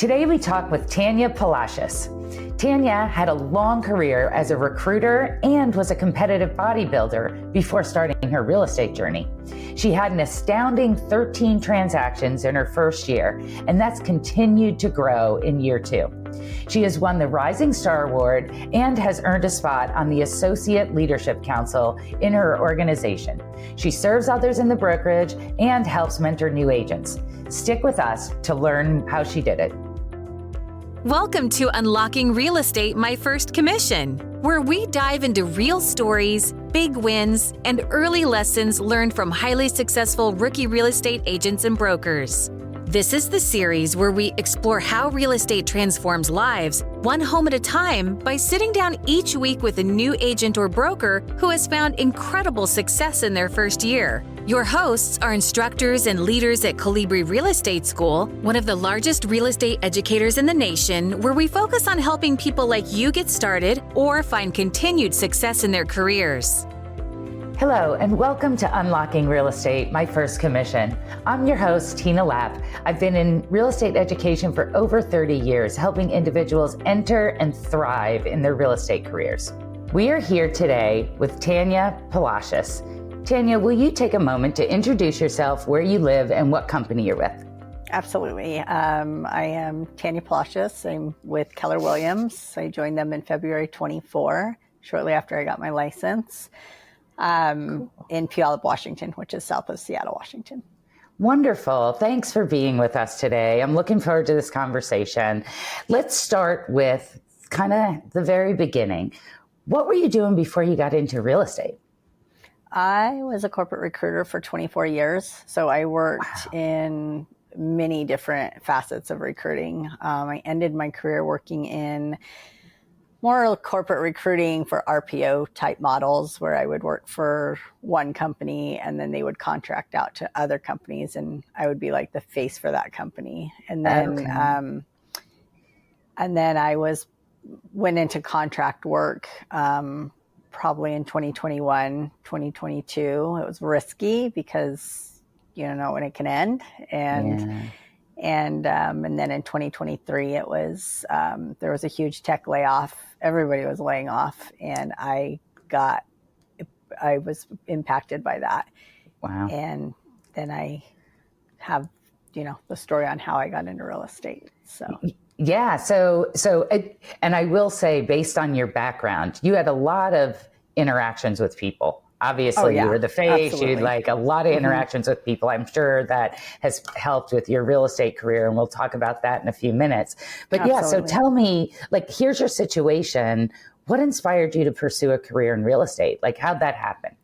Today we talk with Tanya Palacios. Tanya had a long career as a recruiter and was a competitive bodybuilder before starting her real estate journey. She had an astounding 13 transactions in her first year, and that's continued to grow in year 2. She has won the Rising Star Award and has earned a spot on the Associate Leadership Council in her organization. She serves others in the brokerage and helps mentor new agents. Stick with us to learn how she did it. Welcome to Unlocking Real Estate, My First Commission, where we dive into real stories, big wins, and early lessons learned from highly successful rookie real estate agents and brokers. This is the series where we explore how real estate transforms lives, one home at a time, by sitting down each week with a new agent or broker who has found incredible success in their first year. Your hosts are instructors and leaders at Colibri Real Estate School, one of the largest real estate educators in the nation, where we focus on helping people like you get started or find continued success in their careers. Hello, and welcome to Unlocking Real Estate, My First Commission. I'm your host, Tina Lapp. I've been in real estate education for over 30 years, helping individuals enter and thrive in their real estate careers. We are here today with Tanya Palacios. Tanya, will you take a moment to introduce yourself, where you live, and what company you're with? Absolutely. I am Tanya Palacios. I'm with Keller Williams. I joined them in February 24, shortly after I got my license, in Puyallup, Washington, which is south of Seattle, Washington. Wonderful. Thanks for being with us today. I'm looking forward to this conversation. Let's start with kind of the very beginning. What were you doing before you got into real estate? I was a corporate recruiter for 24 years. So I worked in many different facets of recruiting. I ended my career working in more corporate recruiting for RPO type models, where I would work for one company and then they would contract out to other companies and I would be like the face for that company. And then, went into contract work, probably in 2021, 2022. It was risky because you don't know when it can end. And then in 2023, it was, there was a huge tech layoff. Everybody was laying off and I was impacted by that. Wow. And then I have, the story on how I got into real estate. So. Yeah. And I will say, based on your background, you had a lot of interactions with people. Obviously, you were the face. Absolutely. You had like a lot of interactions with people. I'm sure that has helped with your real estate career, and we'll talk about that in a few minutes. But so tell me, like, here's your situation. What inspired you to pursue a career in real estate? Like, how'd that happen?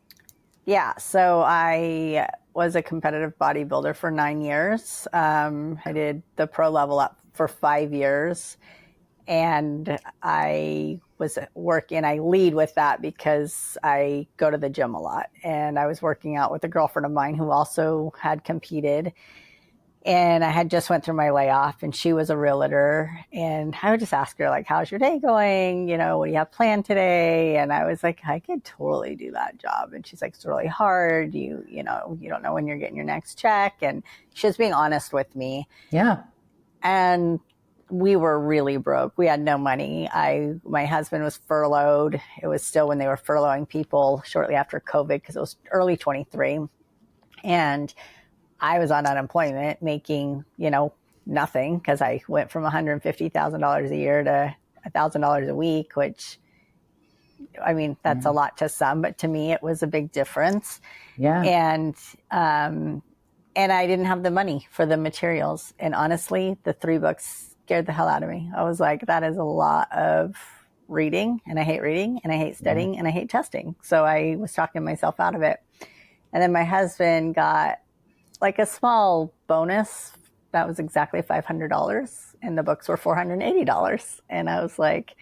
Yeah, so I was a competitive bodybuilder for 9 years. I did the pro level up for 5 years. And I was working, I lead with that because I go to the gym a lot. And I was working out with a girlfriend of mine who also had competed. And I had just went through my layoff and she was a realtor. And I would just ask her, like, how's your day going? What do you have planned today? And I was like, I could totally do that job. And she's like, it's really hard. You don't know when you're getting your next check. And she was being honest with me. Yeah. And we were really broke. We had no money. My husband was furloughed. It was still when they were furloughing people shortly after COVID, because it was early 23. And I was on unemployment making, nothing, because I went from $150,000 a year to $1,000 a week, which, I mean, that's a lot to some, but to me, it was a big difference. Yeah. And I didn't have the money for the materials. And honestly, the 3 books scared the hell out of me. I was like, that is a lot of reading, and I hate reading, and I hate studying, and I hate testing. So I was talking myself out of it. And then my husband got like a small bonus that was exactly $500, and the books were $480. And I was like,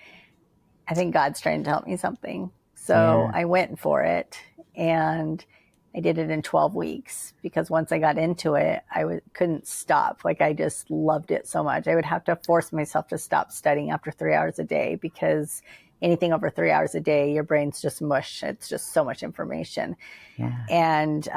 I think God's trying to help me something. So I went for it, and I did it in 12 weeks because once I got into it, I couldn't stop. Like, I just loved it so much. I would have to force myself to stop studying after 3 hours a day, because anything over 3 hours a day, your brain's just mush. It's just so much information. Yeah. And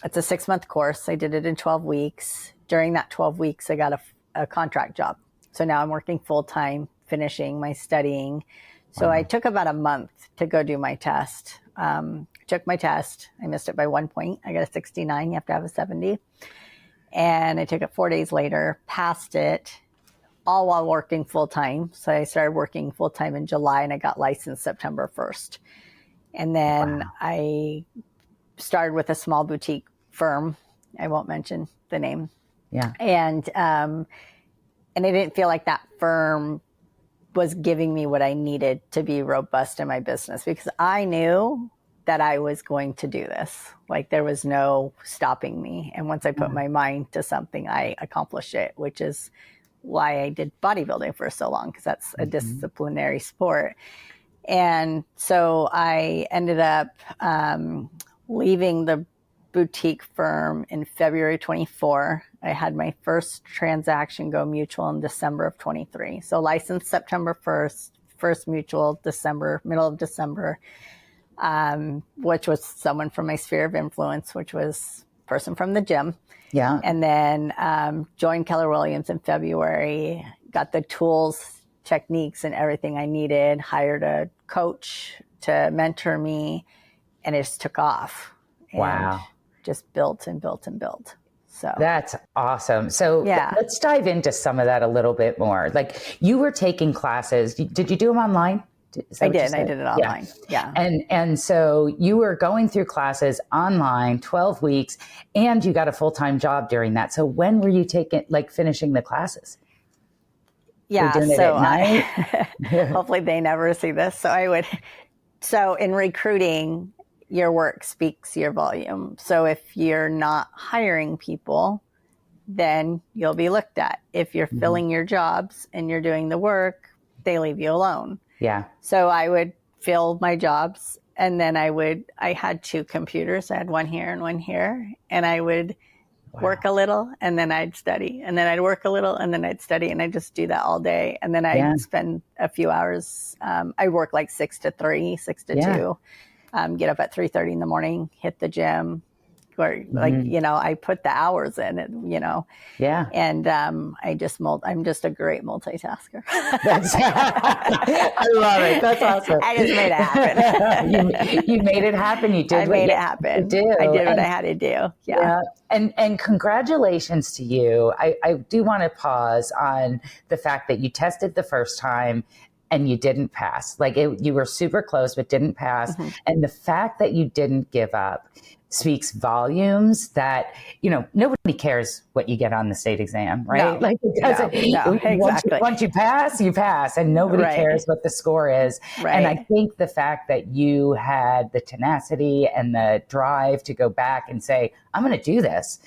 it's a 6-month course. I did it in 12 weeks. During that 12 weeks, I got a contract job. So now I'm working full time, finishing my studying. So I took about a month to go do my test. Took my test. I missed it by 1 point. I got a 69. You have to have a 70. And I took it 4 days later, passed it, all while working full time. So I started working full time in July and I got licensed September 1st. And then I started with a small boutique firm. I won't mention the name. Yeah. And I didn't feel like that firm was giving me what I needed to be robust in my business, because I knew that I was going to do this. Like, there was no stopping me. And once I put my mind to something, I accomplished it, which is why I did bodybuilding for so long, because that's a disciplinary sport. And so I ended up leaving the boutique firm in February 24. I had my first transaction go mutual in December of 23. So licensed September 1st, first mutual December, middle of December, which was someone from my sphere of influence, which was a person from the gym. Yeah. And then joined Keller Williams in February, got the tools, techniques, and everything I needed, hired a coach to mentor me, and it just took off. And just built and built and built. So that's awesome. So let's dive into some of that a little bit more. Like, you were taking classes. Did you do them online? I did. I did it online. Yeah. And so you were going through classes online, 12 weeks, and you got a full-time job during that. So when were you finishing the classes? Yeah. Doing it at night? Hopefully they never see this. So in recruiting, your work speaks your volume. So if you're not hiring people, then you'll be looked at. If you're filling your jobs and you're doing the work, they leave you alone. Yeah. So I would fill my jobs, and then I had two computers. I had one here and one here, and I would work a little, and then I'd study, and then I'd work a little, and then I'd study, and I just do that all day. And then I'd spend a few hours. I work like 6 to 3, 6 to 2. Get up at 3:30 in the morning, hit the gym, or I put the hours in it, and I'm just a great multitasker. I love it. That's awesome. I just made it happen. you made it happen. You did. I made it happen. I did what I had to do. Yeah. And congratulations to you. I do want to pause on the fact that you tested the first time and you didn't pass. You were super close, but didn't pass. And the fact that you didn't give up speaks volumes that, nobody cares what you get on the state exam, right? Exactly. Once you pass, and nobody cares what the score is. Right. And I think the fact that you had the tenacity and the drive to go back and say, I'm going to do this.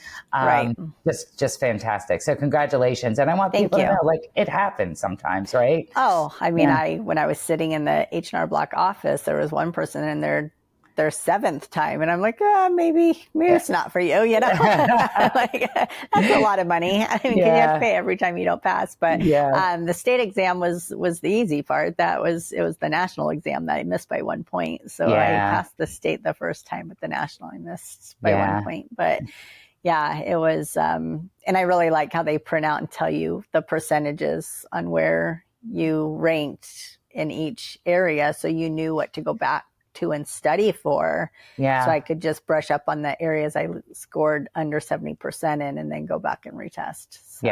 Just fantastic. So congratulations. And I want people to know, it happens sometimes, right? Oh, I mean, when I was sitting in the H&R Block office, there was one person in there, their 7th time. And I'm like, maybe it's not for you, that's a lot of money. I mean, you have to pay every time you don't pass. But the state exam was the easy part. It was the national exam that I missed by 1 point. So I passed the state the first time, but the national I missed by 1 point. But it was, and I really like how they print out and tell you the percentages on where you ranked in each area. So you knew what to go back to and study for. So I could just brush up on the areas I scored under 70% in, and then go back and retest. So,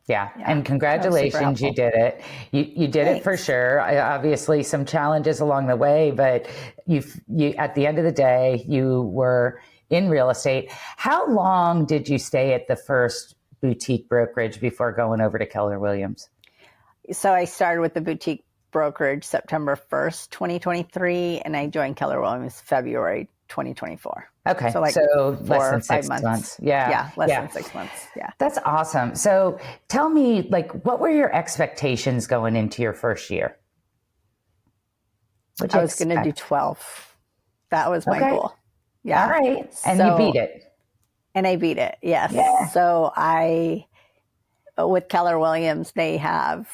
yeah. And congratulations, you did it. You did it for sure. Obviously some challenges along the way, but you at the end of the day, you were in real estate. How long did you stay at the first boutique brokerage before going over to Keller Williams? So I started with the boutique brokerage September 1st, 2023, and I joined Keller Williams February 2024. Okay. So less than 6 months. Yeah. Less than 6 months. Yeah. That's awesome. So tell me, what were your expectations going into your first year? I was going to do 12. That was my goal. Yeah. All right. And you beat it. And I beat it. Yes. Yeah. So with Keller Williams, they have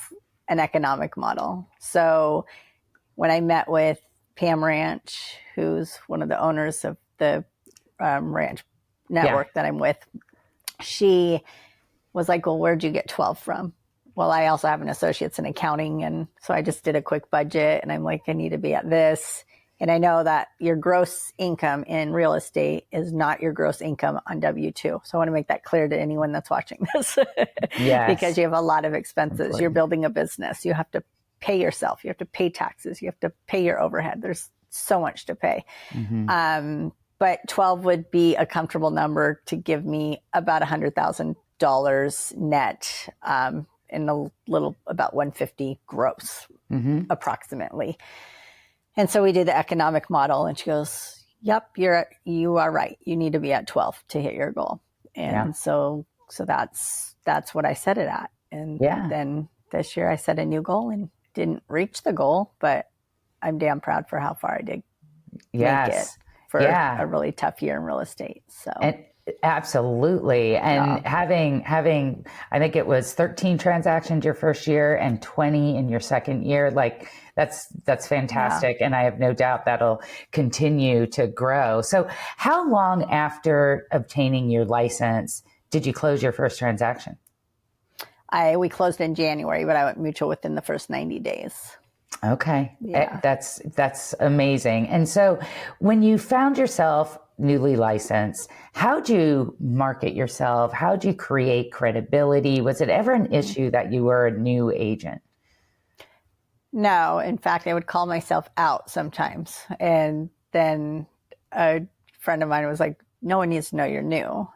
an economic model. So when I met with Pam Ranch, who's one of the owners of the ranch network that I'm with, she was like, well, where'd you get 12 from? well, I also have an associate's in accounting. And so I just did a quick budget and I'm like, I need to be at this. And I know that your gross income in real estate is not your gross income on W-2. So I want to make that clear to anyone that's watching this. Yes. Because you have a lot of expenses. Important. You're building a business. You have to pay yourself. You have to pay taxes. You have to pay your overhead. There's so much to pay. But 12 would be a comfortable number to give me about $100,000 net, and a little about 150 gross, approximately. And so we did the economic model, and she goes, "Yep, you are right. You need to be at 12 to hit your goal." And so that's what I set it at. And then this year I set a new goal and didn't reach the goal, but I'm damn proud for how far I did make it for a really tough year in real estate. So. Absolutely. And having, I think it was 13 transactions your first year and 20 in your second year, like that's fantastic. And I have no doubt that'll continue to grow. So how long after obtaining your license did you close your first transaction? We closed in January, but I went mutual within the first 90 days. Okay. Yeah. That's amazing. And so when you found yourself newly licensed, how'd you market yourself? How'd you create credibility? Was it ever an issue that you were a new agent? No, in fact, I would call myself out sometimes. And then a friend of mine was like, no one needs to know you're new.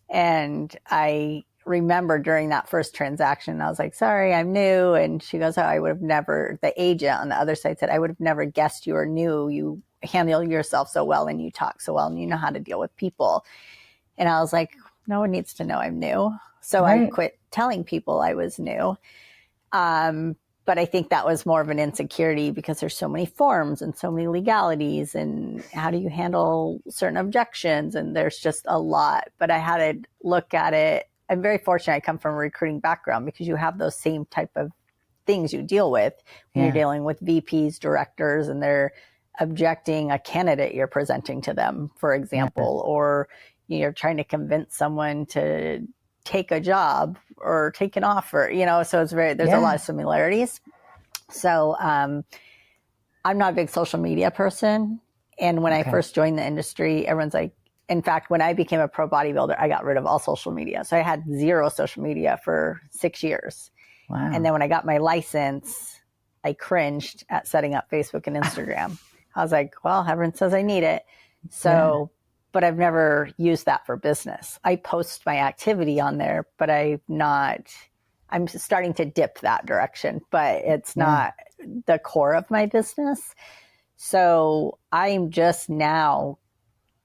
And I remember during that first transaction, I was like, sorry, I'm new. And she goes, oh, I would have never, the agent on the other side said, I would have never guessed you were new. You handle yourself so well and you talk so well and you know how to deal with people. And I was like, no one needs to know I'm new. So I quit telling people I was new. But I think that was more of an insecurity because there's so many forms and so many legalities and how do you handle certain objections? And there's just a lot, but I had to look at it. I'm very fortunate I come from a recruiting background because you have those same type of things you deal with when you're dealing with VPs, directors, and they're objecting a candidate you're presenting to them, for example, or you're trying to convince someone to take a job or take an offer, so it's there's a lot of similarities. So, I'm not a big social media person. And when I first joined the industry, everyone's like, in fact, when I became a pro bodybuilder, I got rid of all social media. So I had zero social media for 6 years. Wow. And then when I got my license, I cringed at setting up Facebook and Instagram. I was like, well, everyone says I need it. So, but I've never used that for business. I post my activity on there, but I'm starting to dip that direction, but it's not the core of my business. So I'm just now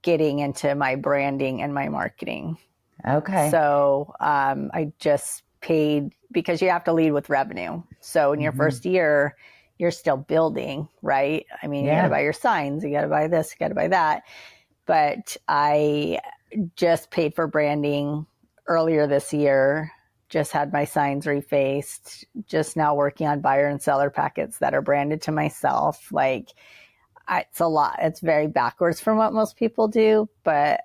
getting into my branding and my marketing. Okay. So I just paid because you have to lead with revenue. So in your first year, you're still building, right? I mean, you got to buy your signs, you got to buy this, you got to buy that. But I just paid for branding earlier this year, just had my signs refaced, just now working on buyer and seller packets that are branded to myself. Like, it's a lot. It's very backwards from what most people do, but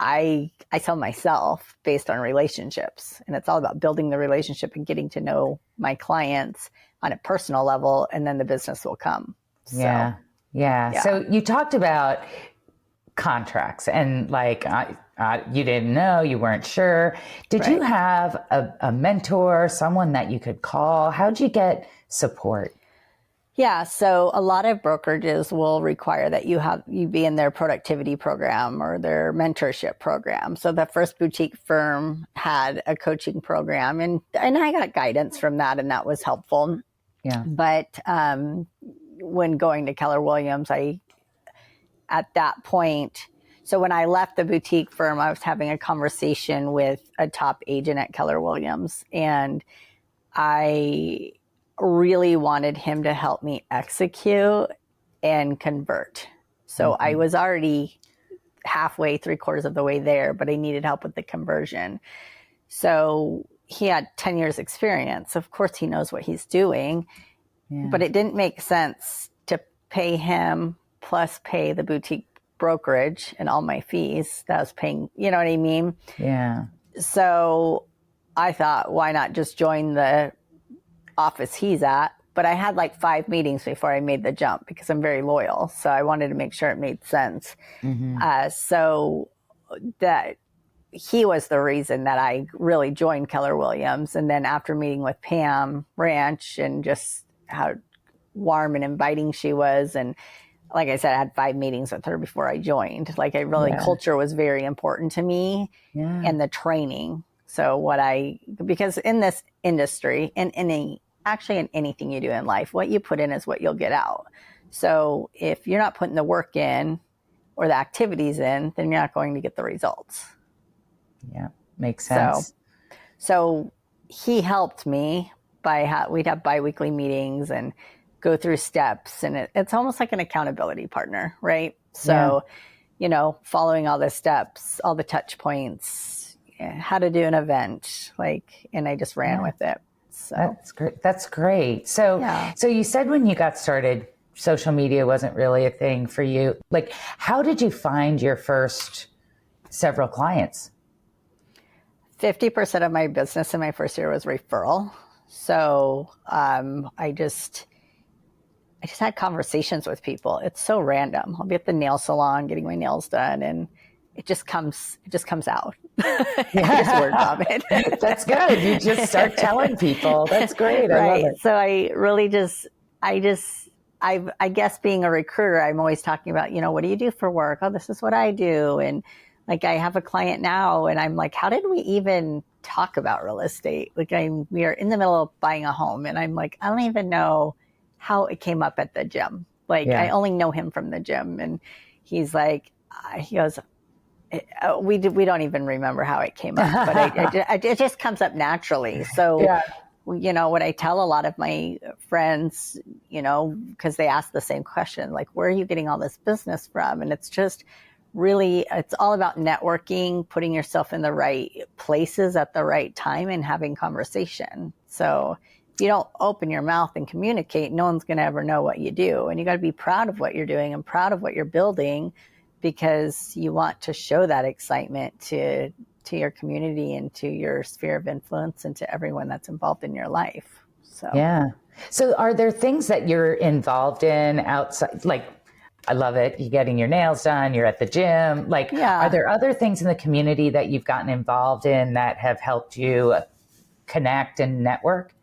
I tell myself based on relationships, and it's all about building the relationship and getting to know my clients on a personal level, and then the business will come. So, yeah. So you talked about contracts and like you didn't know, you weren't sure. Did you have a mentor, someone that you could call? How'd you get support? Yeah, so a lot of brokerages will require that you be in their productivity program or their mentorship program. So the first boutique firm had a coaching program, and I got guidance from that, and that was helpful. Yeah. But when going to Keller Williams, at that point, so when I left the boutique firm, I was having a conversation with a top agent at Keller Williams, and I really wanted him to help me execute and convert. So I was already halfway, 3/4 of the way there, but I needed help with the conversion. So he had 10 years experience. Of course, he knows what he's doing, but it didn't make sense to pay him plus pay the boutique brokerage and all my fees that I was paying, you know what I mean? Yeah. So I thought, why not just join the office he's at? But I had like 5 meetings before I made the jump because I'm very loyal. So I wanted to make sure it made sense. So that he was the reason that I really joined Keller Williams. And then after meeting with Pam Ranch and just how warm and inviting she was, and like I said, I had 5 meetings with her before I joined. Like culture was very important to me, and the training. So because in this industry, in anything you do in life, what you put in is what you'll get out. So if you're not putting the work in or the activities in, then you're not going to get the results. Yeah, makes sense. So he helped me we'd have biweekly meetings and go through steps, and it's almost like an accountability partner, right? So, following all the steps, all the touch points, how to do an event, and I just ran with it. So that's great. That's great. So you said when you got started, social media wasn't really a thing for you. Like, how did you find your first several clients? 50% of my business in my first year was referral. So I just had conversations with people. It's so random. I'll be at the nail salon getting my nails done, and it just comes out. I just work on it. That's good. You just start telling people. That's great. I love it. So I really I guess being a recruiter, I'm always talking about, what do you do for work? Oh, this is what I do. And like, I have a client now, and I'm like, how did we even talk about real estate? Like, we are in the middle of buying a home, and I'm like, I don't even know how it came up at the gym. I only know him from the gym. And he's like, he goes, we don't even remember how it came up, but it just comes up naturally. So, what I tell a lot of my friends, because they ask the same question, like, where are you getting all this business from? And it's just really, it's all about networking, putting yourself in the right places at the right time, and having conversation. So if you don't open your mouth and communicate, no one's going to ever know what you do. And you got to be proud of what you're doing and proud of what you're building, because you want to show that excitement to your community and to your sphere of influence and to everyone that's involved in your life. So are there things that you're involved in outside? Like, I love it. You're getting your nails done. You're at the gym. Are there other things in the community that you've gotten involved in that have helped you connect and network?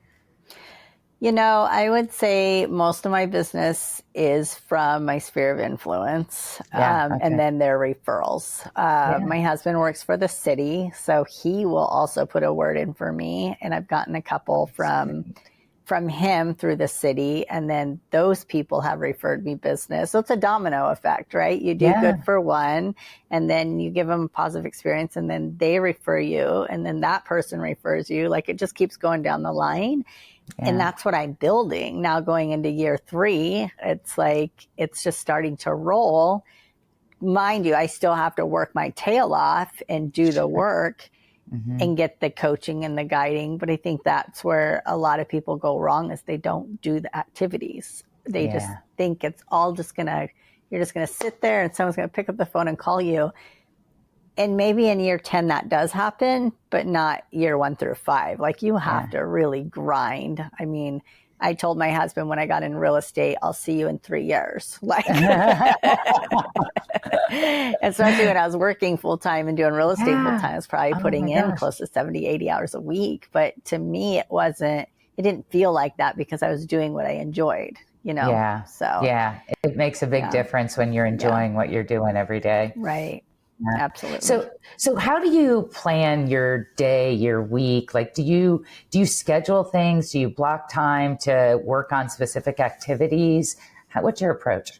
I would say most of my business is from my sphere of influence, and then their referrals. My husband works for the city, so he will also put a word in for me, and I've gotten a couple from him through the city, and then those people have referred me business. So it's a domino effect, right? You do good for one, and then you give them a positive experience, and then they refer you, and then that person refers you. Like, it just keeps going down the line. And that's what I'm building now going into year 3. It's like, it's just starting to roll. Mind you, I still have to work my tail off and do the work and get the coaching and the guiding. But I think that's where a lot of people go wrong, is they don't do the activities. They just think it's all you're just going to sit there and someone's going to pick up the phone and call you. And maybe in year 10 that does happen, but not year 1 through 5. Like, you have to really grind. I mean, I told my husband when I got in real estate, I'll see you in 3 years. Especially when I was working full time and doing real estate full time, I was probably putting in close to 70, 80 hours a week. But to me, it didn't feel like that because I was doing what I enjoyed, So it makes a big difference when you're enjoying what you're doing every day. Right. Yeah. Absolutely. So how do you plan your day, your week? Like, do you schedule things? Do you block time to work on specific activities? What's your approach?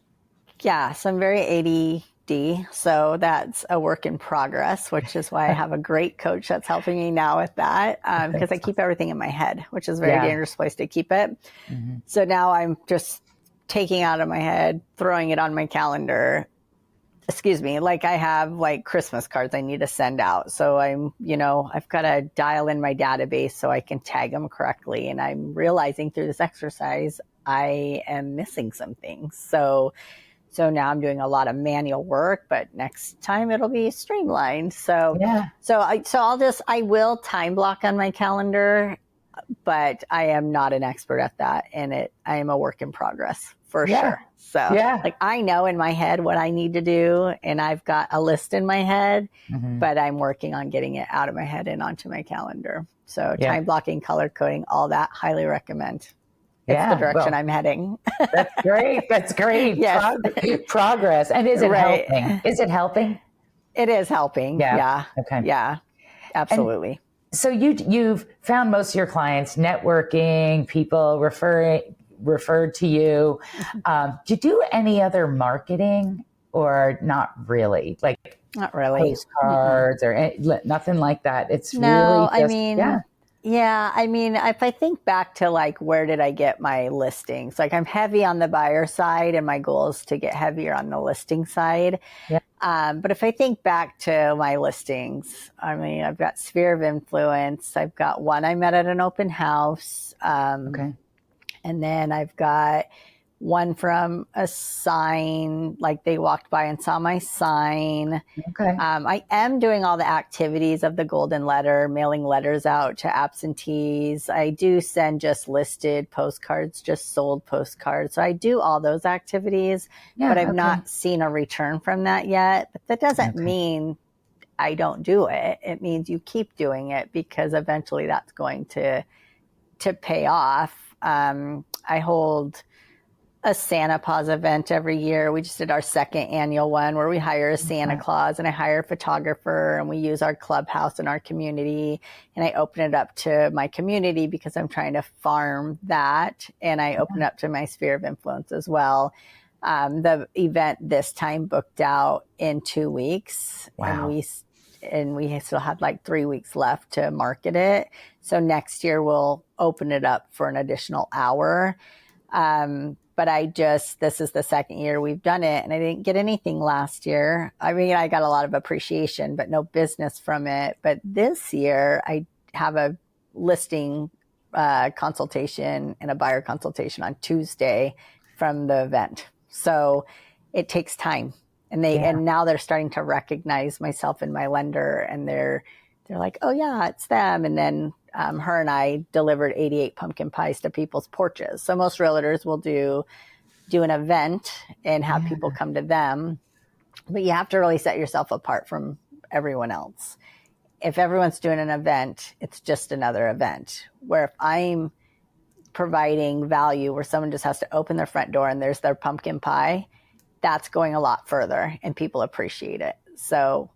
Yeah. So I'm very ADD. So that's a work in progress, which is why I have a great coach that's helping me now with that. Because I keep everything in my head, which is a very dangerous place to keep it. So now I'm just taking out of my head, throwing it on my calendar. Like, I have Christmas cards I need to send out. So I've got to dial in my database so I can tag them correctly. And I'm realizing through this exercise, I am missing some things. So So now I'm doing a lot of manual work, but next time it'll be streamlined. So, Yeah. I will time block on my calendar, but I am not an expert at that. And I am a work in progress for sure. So like I know in my head what I need to do, and I've got a list in my head, but I'm working on getting it out of my head and onto my calendar. So time blocking, color coding, all that, highly recommend. It's the direction I'm heading. That's great. That's great. Yes. Progress. And is it helping? Is it helping? It is helping. Yeah. Okay. Yeah, absolutely. And so you've found most of your clients networking, people referred to you. Do you do any other marketing or not really? Like not really. Postcards or nothing like that. It's really just, Yeah, I mean, if I think back to like, where did I get my listings? Like I'm heavy on the buyer side and my goal is to get heavier on the listing side. Yeah. But if I think back to my listings, I mean, I've got sphere of influence. I've got one I met at an open house. And then I've got one from a sign, like they walked by and saw my sign. Okay. I am doing all the activities of the golden letter, mailing letters out to absentees. I do send just listed postcards, just sold postcards. So I do all those activities, but I've not seen a return from that yet. But that doesn't mean I don't do it. It means you keep doing it because eventually that's going to pay off. I hold a Santa Paws event every year. We just did our second annual one where we hire a Santa Claus and I hire a photographer and we use our clubhouse in our community and I open it up to my community because I'm trying to farm that, and I open it up to my sphere of influence as well. The event this time booked out in 2 weeks. Wow. And we still had like 3 weeks left to market it. So next year we'll open it up for an additional hour. But this is the second year we've done it and I didn't get anything last year. I mean, I got a lot of appreciation, but no business from it. But this year I have a listing consultation and a buyer consultation on Tuesday from the event. So it takes time. And and now they're starting to recognize myself and my lender, and they're like, oh yeah, it's them. And then her and I delivered 88 pumpkin pies to people's porches. So most realtors will do an event and have people come to them, but you have to really set yourself apart from everyone else. If everyone's doing an event, it's just another event. Where if I'm providing value where someone just has to open their front door and there's their pumpkin pie, that's going a lot further and people appreciate it. So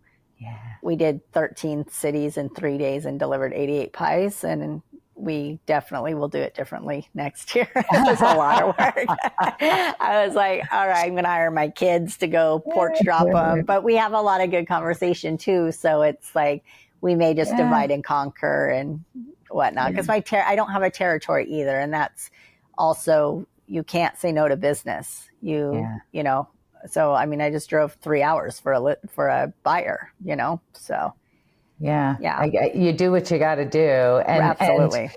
we did 13 cities in 3 days and delivered 88 pies, and we definitely will do it differently next year. It was a lot of work. I was like, all right, I'm going to hire my kids to go porch drop them. But we have a lot of good conversation too. So it's like, we may just divide and conquer and whatnot. Because I don't have a territory either. And that's also, you can't say no to business. You know, so, I mean, I just drove 3 hours for a buyer, you know, so. You do what you got to do. And, absolutely.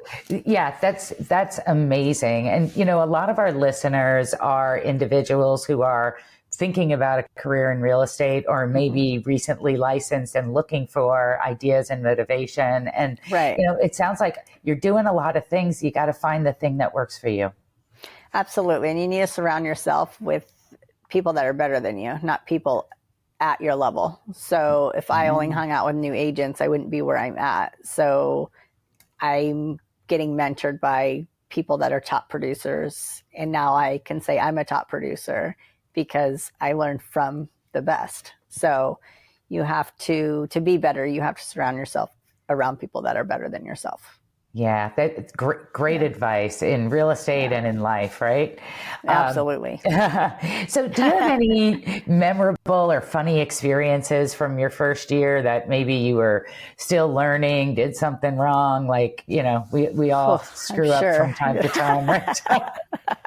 That's amazing. And, you know, a lot of our listeners are individuals who are thinking about a career in real estate or maybe recently licensed and looking for ideas and motivation. And, you know, it sounds like you're doing a lot of things. You got to find the thing that works for you. Absolutely. And you need to surround yourself with people that are better than you, not people at your level. So if I only hung out with new agents, I wouldn't be where I'm at. So I'm getting mentored by people that are top producers. And now I can say I'm a top producer because I learned from the best. So you have to be better, you have to surround yourself around people that are better than yourself. Yeah, that's great advice in real estate and in life, right? Absolutely. So do you have any memorable or funny experiences from your first year that maybe you were still learning, did something wrong? Like, you know, we all screw up from time to time, right?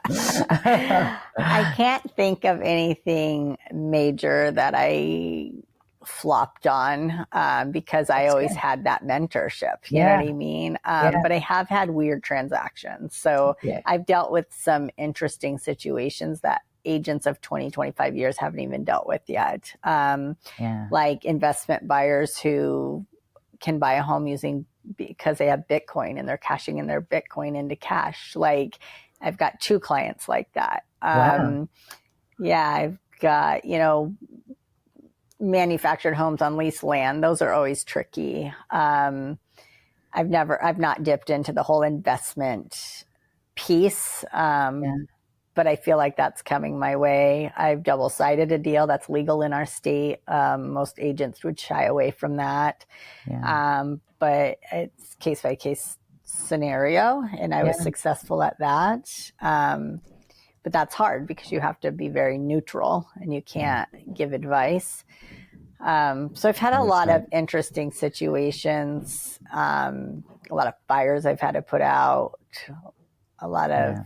I can't think of anything major that I flopped on because I always had that mentorship, you know what I mean? But I have had weird transactions. So I've dealt with some interesting situations that agents of 20, 25 years haven't even dealt with yet. Like investment buyers who can buy a home because they have Bitcoin and they're cashing in their Bitcoin into cash. Like I've got 2 clients like that. Wow. I've got, manufactured homes on leased land. Those are always tricky. I've not dipped into the whole investment piece. But I feel like that's coming my way. I've double-sided a deal that's legal in our state. Most agents would shy away from that. But it's case by case scenario. And I was successful at that. But that's hard because you have to be very neutral and you can't give advice. So I've had a lot of interesting situations, a lot of fires I've had to put out, a lot of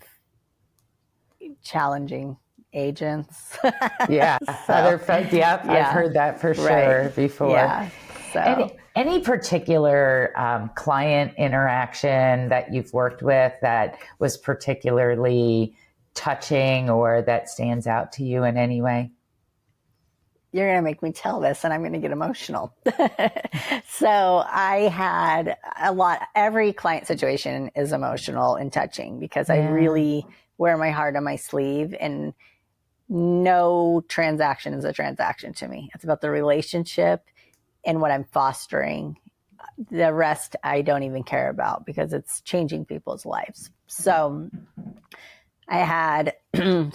challenging agents. Other folks. I've heard that for sure before. Yeah. So any particular client interaction that you've worked with that was particularly touching or that stands out to you in any way? You're going to make me tell this and I'm going to get emotional. So I had every client situation is emotional and touching because I really wear my heart on my sleeve, and no transaction is a transaction to me. It's about the relationship and what I'm fostering. The rest I don't even care about because it's changing people's lives. So I had, I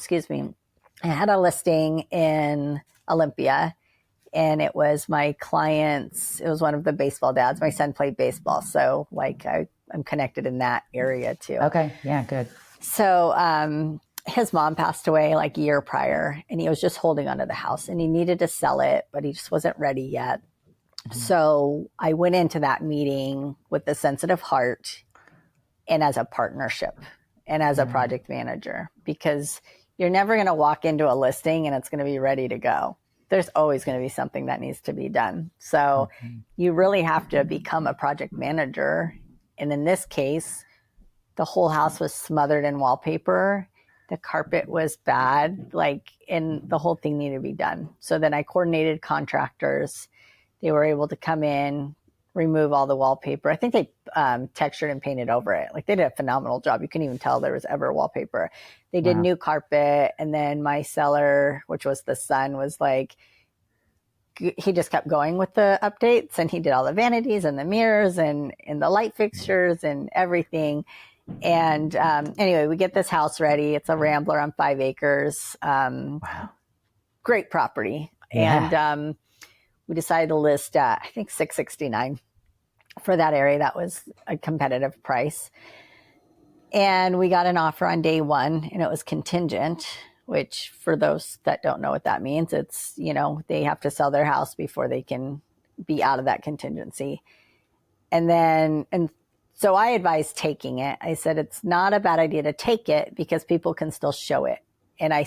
had a listing in Olympia, and it was my client's, it was one of the baseball dads. My son played baseball. So like I'm connected in that area too. Okay. Yeah, good. So his mom passed away like a year prior, and he was just holding onto the house and he needed to sell it, but he just wasn't ready yet. So I went into that meeting with a sensitive heart and as a partnership and as a project manager, because you're never going to walk into a listing and it's going to be ready to go. There's always going to be something that needs to be done. So you really have to become a project manager. And in this case, the whole house was smothered in wallpaper. The carpet was bad, and the whole thing needed to be done. So then I coordinated contractors. They were able to come in, remove all the wallpaper. I think they textured and painted over it. Like they did a phenomenal job. You couldn't even tell there was ever wallpaper. They did new carpet. And then my seller, which was the son, was like, he just kept going with the updates, and he did all the vanities and the mirrors and the light fixtures and everything. And anyway, we get this house ready. It's a Rambler on 5 acres. Great property. Yeah. And we decided to list at, I think, $669 for that area. That was a competitive price. And we got an offer on day one, and it was contingent, which for those that don't know what that means, it's, they have to sell their house before they can be out of that contingency. And so I advised taking it. I said, it's not a bad idea to take it because people can still show it. And I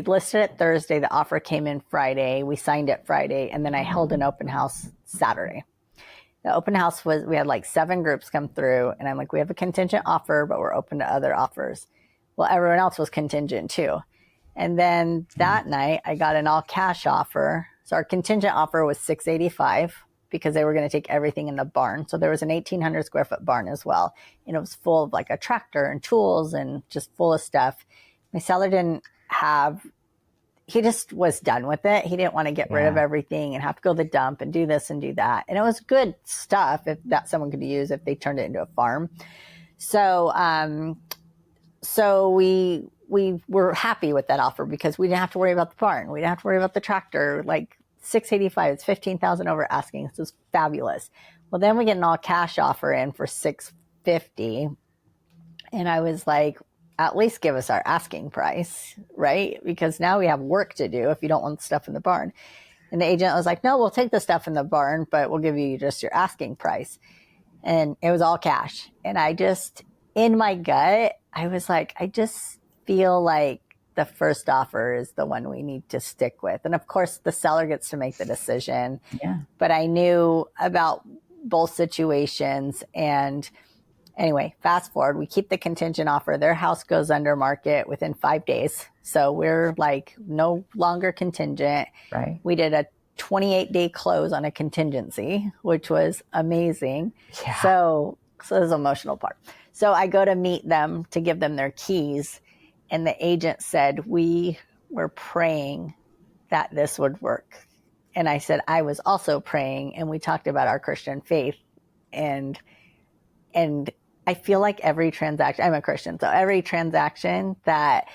listed it Thursday. The offer came in Friday. We signed it Friday. And then I held an open house Saturday. The open house we had like 7 groups come through. And I'm like, we have a contingent offer, but we're open to other offers. Well, everyone else was contingent too. And then that night I got an all cash offer. So our contingent offer was $685 because they were going to take everything in the barn. So there was an 1,800 square foot barn as well. And it was full of like a tractor and tools and just full of stuff. My seller he just was done with it. He didn't want to get rid of everything and have to go to the dump and do this and do that. And it was good stuff if that someone could use if they turned it into a farm. So, we were happy with that offer because we didn't have to worry about the barn. We didn't have to worry about the tractor. Like $685, it's $15,000 over asking. This is fabulous. Well, then we get an all cash offer in for $650. And I was like, at least give us our asking price, right? Because now we have work to do if you don't want stuff in the barn. And the agent was like, no, we'll take the stuff in the barn, but we'll give you just your asking price. And it was all cash. And I just, in my gut, I was like, I just feel like the first offer is the one we need to stick with. And of course, the seller gets to make the decision. Yeah. But I knew about both situations, and Anyway, fast forward, we keep the contingent offer. Their house goes under market within 5 days. So we're like no longer contingent. Right. We did a 28-day close on a contingency, which was amazing. Yeah. So this is the emotional part. So I go to meet them to give them their keys. And the agent said, we were praying that this would work. And I said, I was also praying. And we talked about our Christian faith. And I feel like every transaction, I'm a Christian, so every transaction that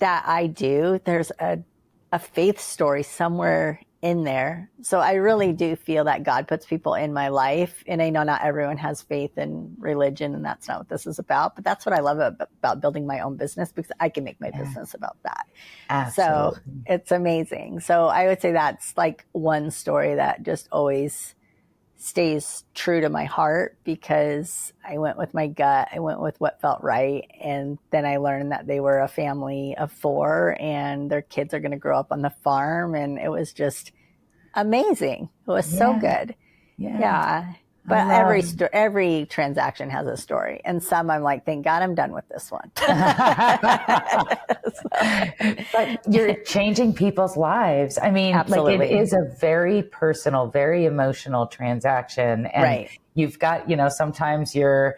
I do, there's a faith story somewhere in there. So I really do feel that God puts people in my life. And I know not everyone has faith in religion, and that's not what this is about. But that's what I love about building my own business, because I can make my business about that. Absolutely. So it's amazing. So I would say that's like one story that just always stays true to my heart, because I went with my gut. I went with what felt right. And then I learned that they were a family of 4 and their kids are going to grow up on the farm. And it was just amazing. It was so good. Yeah. But every transaction has a story. And some I'm like, thank God I'm done with this one. But you're changing people's lives. I mean, Absolutely. like, it is a very personal, very emotional transaction. And you've got, sometimes you're,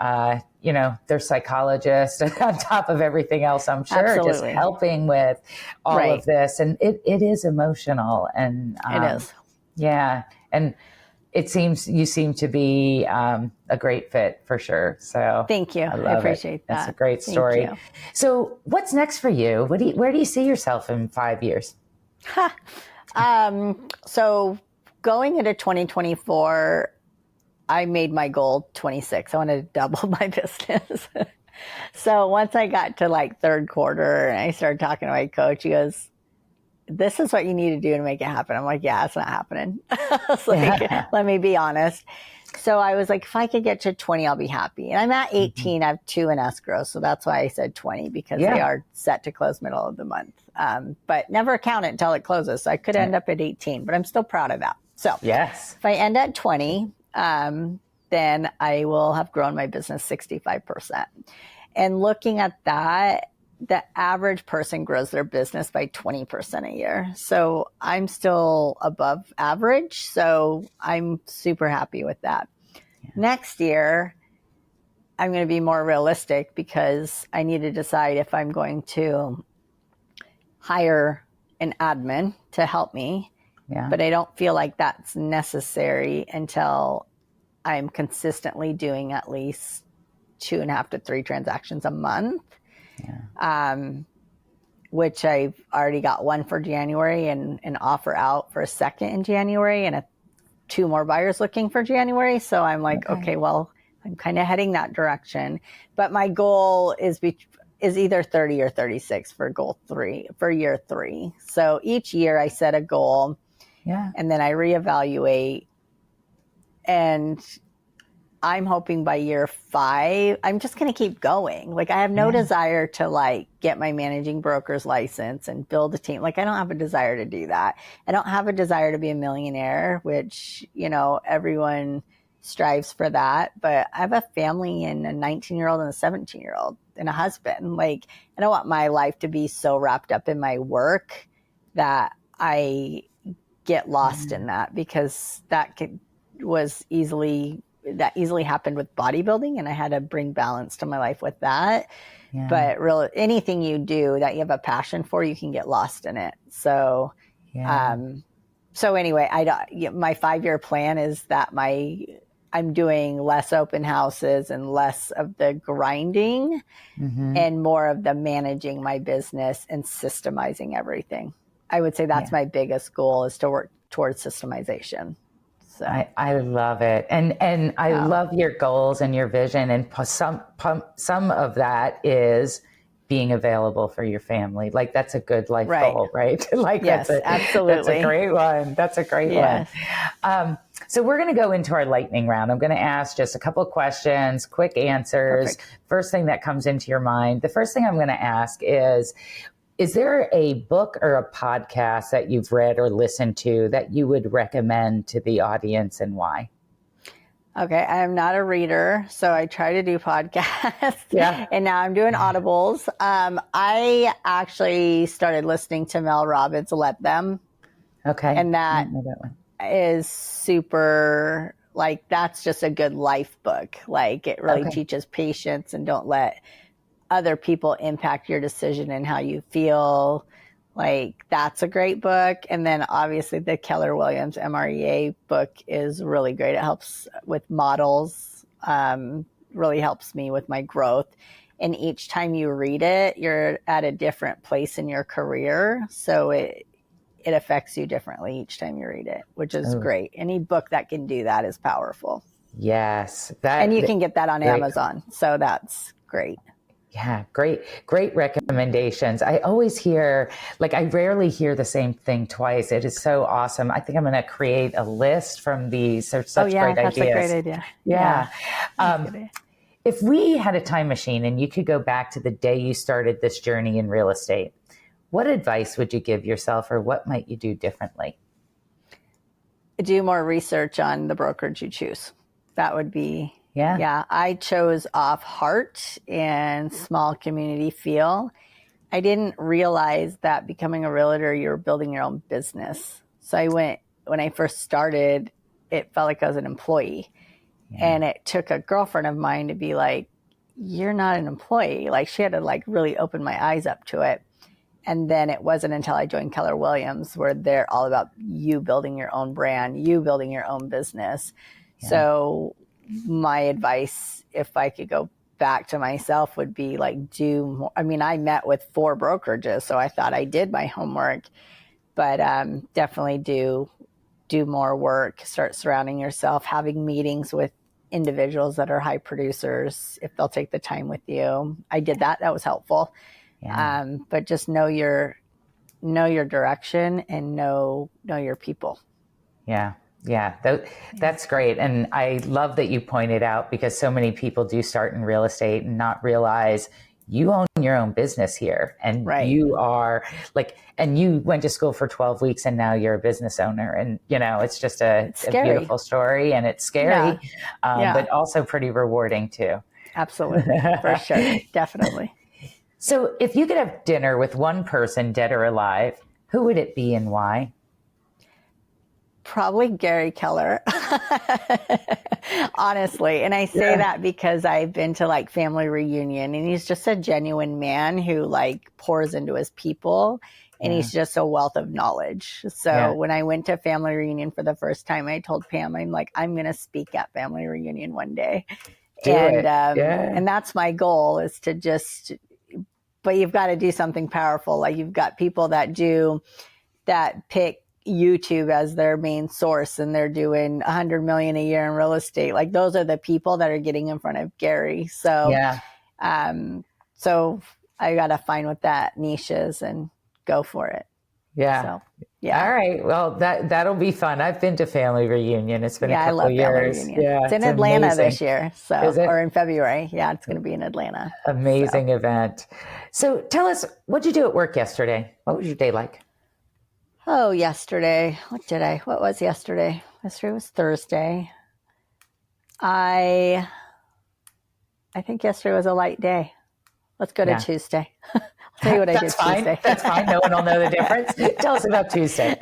their psychologist on top of everything else, I'm sure, just helping with all of this. And it is emotional. And it is. Yeah. And you seem to be a great fit for sure. So thank you. I appreciate that. That's a great story. So what's next for you? Where do you see yourself in 5 years? So going into 2024, I made my goal 26. I wanted to double my business. So once I got to like third quarter and I started talking to my coach, he goes, this is what you need to do to make it happen. I'm like, yeah, it's not happening. I was like, let me be honest. So I was like, if I could get to 20, I'll be happy. And I'm at 18. I have 2 in escrow. So that's why I said 20, because they are set to close middle of the month. But never count it until it closes. So I could end up at 18, but I'm still proud of that. So if I end at 20, then I will have grown my business 65%. And looking at that, the average person grows their business by 20% a year. So I'm still above average. So I'm super happy with that. Next year, I'm going to be more realistic, because I need to decide if I'm going to hire an admin to help me. But I don't feel like that's necessary until I'm consistently doing at least 2.5 to 3 transactions a month. Which I've already got 1 for January and an offer out for a second in January, and 2 more buyers looking for January. So I'm like, okay, well, I'm kind of heading that direction. But my goal is either 30 or 36 for year 3. So each year I set a goal, and then I reevaluate, and I'm hoping by year 5, I'm just going to keep going. Like, I have no desire to like get my managing broker's license and build a team. Like, I don't have a desire to do that. I don't have a desire to be a millionaire, which, everyone strives for that. But I have a family and a 19-year-old and a 17-year-old and a husband. Like, I don't want my life to be so wrapped up in my work that I get lost in that, because that easily happened with bodybuilding, and I had to bring balance to my life with that. But really, anything you do that you have a passion for, you can get lost in it. So, so anyway, my 5-year plan is that I'm doing less open houses and less of the grinding and more of the managing my business and systemizing everything. I would say that's my biggest goal, is to work towards systemization. So. I love it. And I love your goals and your vision. And some of that is being available for your family. Like, that's a good life goal, right? Like, absolutely. That's a great one. That's a great one. So we're going to go into our lightning round. I'm going to ask just a couple of questions, quick answers. Perfect. First thing that comes into your mind. The first thing I'm going to ask is there a book or a podcast that you've read or listened to that you would recommend to the audience, and why? Okay, I'm not a reader, so I try to do podcasts. Yeah. And now I'm doing audibles. I actually started listening to Mel Robbins' Let Them. Okay. And I that don't know that one. is super, like, that's just a good life book. Like, it really Okay. teaches patience and don't let other people impact your decision and how you feel. Like, that's a great book. And then obviously the Keller Williams MREA book is really great. It helps with models, really helps me with my growth. And each time you read it, you're at a different place in your career. So it affects you differently each time you read it, which is great. Any book that can do that is powerful. Yes. And you can get that on great. Amazon. So that's great. Yeah, great recommendations. I always hear, like, I rarely hear the same thing twice. It is so awesome. I think I'm going to create a list from these. They're such great that's ideas. a great idea. Yeah. Yeah. If we had a time machine and you could go back to the day you started this journey in real estate, what advice would you give yourself, or what might you do differently? Do more research on the brokerage you choose. That would be, I chose off heart and small community feel. I didn't realize that becoming a realtor, you're building your own business. So when I first started, it felt like I was an employee. Yeah. And it took a girlfriend of mine to be like, you're not an employee. Like, she had to like really open my eyes up to it. And then it wasn't until I joined Keller Williams where they're all about you building your own brand, you building your own business. Yeah. So my advice, if I could go back to myself, would be like, do more. I mean, I met with 4 brokerages, so I thought I did my homework, but definitely do more work, start surrounding yourself, having meetings with individuals that are high producers, if they'll take the time with you. I did that. That was helpful. Yeah. But just know your direction and know your people. Yeah. Yeah. That's great. And I love that you pointed out, because so many people do start in real estate and not realize you own your own business here. And you are like, and you went to school for 12 weeks and now you're a business owner. And, it's just a beautiful story, and it's scary, but also pretty rewarding too. Absolutely. For sure. Definitely. So if you could have dinner with one person, dead or alive, who would it be and why? Probably Gary Keller, honestly. And I say that because I've been to like family reunion, and he's just a genuine man who like pours into his people, and he's just a wealth of knowledge. So when I went to family reunion for the first time, I told Pam, I'm like, I'm going to speak at family reunion one day. And that's my goal, is to just, but you've got to do something powerful. Like, you've got people that pick YouTube as their main source, and they're doing $100 million a year in real estate. Like, those are the people that are getting in front of Gary. So, so I got to find what that niche is and go for it. Yeah. So, yeah. All right. Well, that'll be fun. I've been to family reunion. It's been a couple of years. Family reunion. Yeah, it's in Atlanta amazing. This year. So, or in February. Yeah, it's going to be in Atlanta. Amazing event. So tell us, what'd you do at work yesterday? What was your day like? Oh, yesterday. What was yesterday? Yesterday was Thursday. I think yesterday was a light day. Let's go to Tuesday. I'll tell you what I did Tuesday. That's fine. No one will know the difference. Tell us about Tuesday.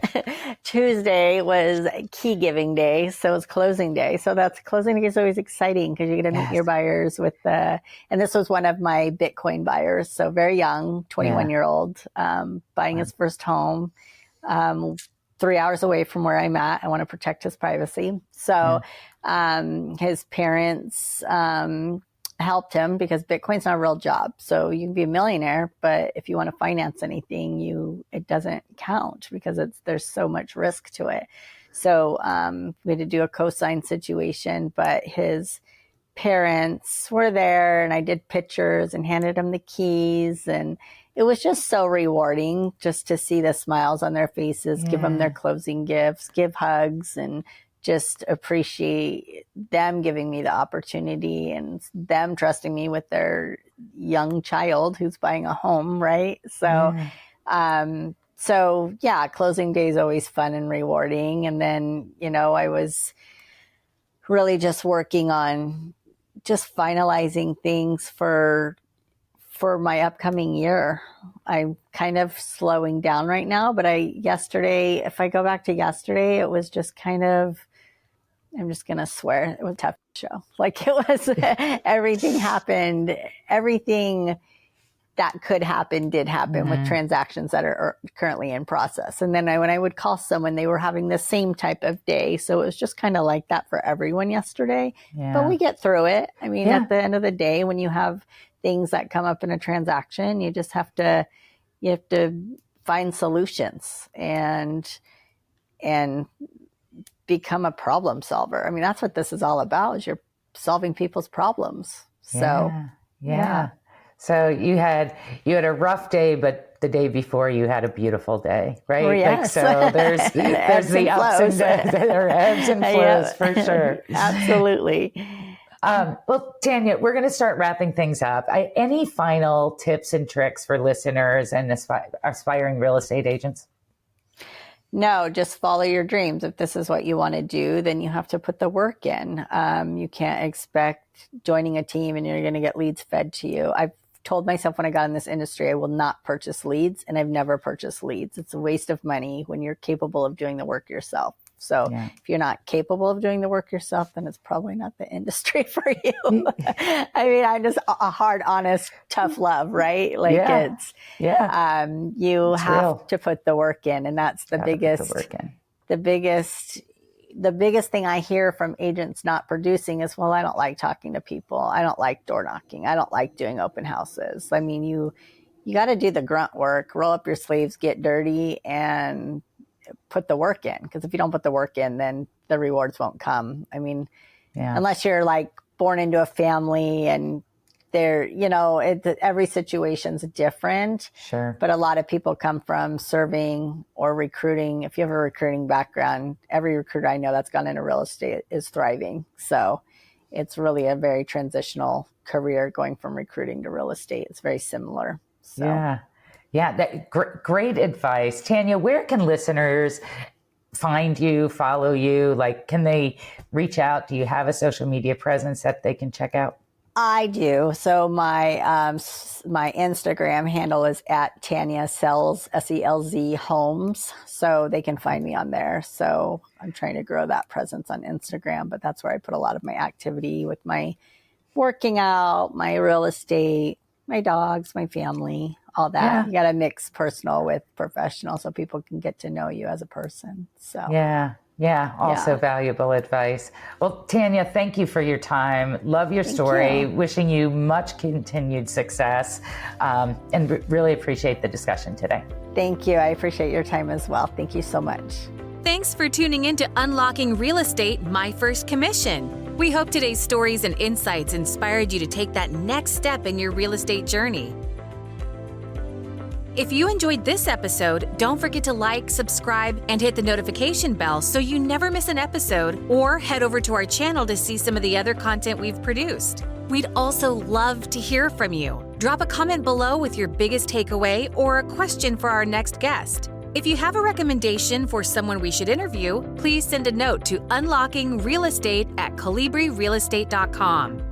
Tuesday was key giving day. So it's closing day. So closing day is always exciting, because you get to meet your buyers and this was one of my Bitcoin buyers. So very young, 21-year-old, buying his first home. 3 hours away from where I'm at. I want to protect his privacy. So, his parents, helped him, because Bitcoin's not a real job. So you can be a millionaire, but if you want to finance anything, it doesn't count, because there's so much risk to it. So, we had to do a co-sign situation, but his parents were there, and I did pictures and handed him the keys, and it was just so rewarding just to see the smiles on their faces, give them their closing gifts, give hugs, and just appreciate them giving me the opportunity and them trusting me with their young child who's buying a home, right? So, closing day is always fun and rewarding. And then, really just working on just finalizing things for my upcoming year. I'm kind of slowing down right now, but if I go back to yesterday, it was just kind of, I'm just going to swear, it was a tough show. Like it was, everything happened, everything that could happen did happen with transactions that are currently in process. And then when I would call someone, they were having the same type of day. So it was just kind of like that for everyone yesterday. Yeah. But we get through it. I mean, at the end of the day, when you have things that come up in a transaction, you just have to find solutions and become a problem solver. I mean, that's what this is all about, is you're solving people's problems. So, yeah. So you had a rough day, but the day before you had a beautiful day, right? Oh, yes. Like, so there's the ups and downs, there are ebbs and flows for sure. Absolutely. Well, Tanya, we're going to start wrapping things up. Any final tips and tricks for listeners and aspiring real estate agents? No, just follow your dreams. If this is what you want to do, then you have to put the work in. You can't expect joining a team and you're going to get leads fed to you. I've told myself when I got in this industry, I will not purchase leads, and I've never purchased leads. It's a waste of money when you're capable of doing the work yourself. So if you're not capable of doing the work yourself, then it's probably not the industry for you. I mean, I'm just a hard, honest, tough love, right? Like you have to put the work in, and that's the biggest thing I hear from agents not producing is, well, I don't like talking to people. I don't like door knocking. I don't like doing open houses. I mean, you got to do the grunt work, roll up your sleeves, get dirty, and put the work in. Because if you don't put the work in, then the rewards won't come. I mean, unless you're like born into a family and every situation's different. Sure. But a lot of people come from serving or recruiting. If you have a recruiting background, every recruiter I know that's gone into real estate is thriving. So it's really a very transitional career going from recruiting to real estate. It's very similar. So. Yeah, great advice. Tanya, where can listeners find you, follow you? Like, can they reach out? Do you have a social media presence that they can check out? I do. So my Instagram handle is at Tanya Sells, SELZ Homes. So they can find me on there. So I'm trying to grow that presence on Instagram, but that's where I put a lot of my activity with my working out, my real estate, my dogs, my family, all that. Yeah. You got to mix personal with professional so people can get to know you as a person. So also valuable advice. Well, Tanya, thank you for your time. Love your story. Wishing you much continued success, and really appreciate the discussion today. Thank you. I appreciate your time as well. Thank you so much. Thanks for tuning in to Unlocking Real Estate, My First Commission. We hope today's stories and insights inspired you to take that next step in your real estate journey. If you enjoyed this episode, don't forget to like, subscribe, and hit the notification bell so you never miss an episode, or head over to our channel to see some of the other content we've produced. We'd also love to hear from you. Drop a comment below with your biggest takeaway or a question for our next guest. If you have a recommendation for someone we should interview, please send a note to unlockingrealestate@colibrirealestate.com.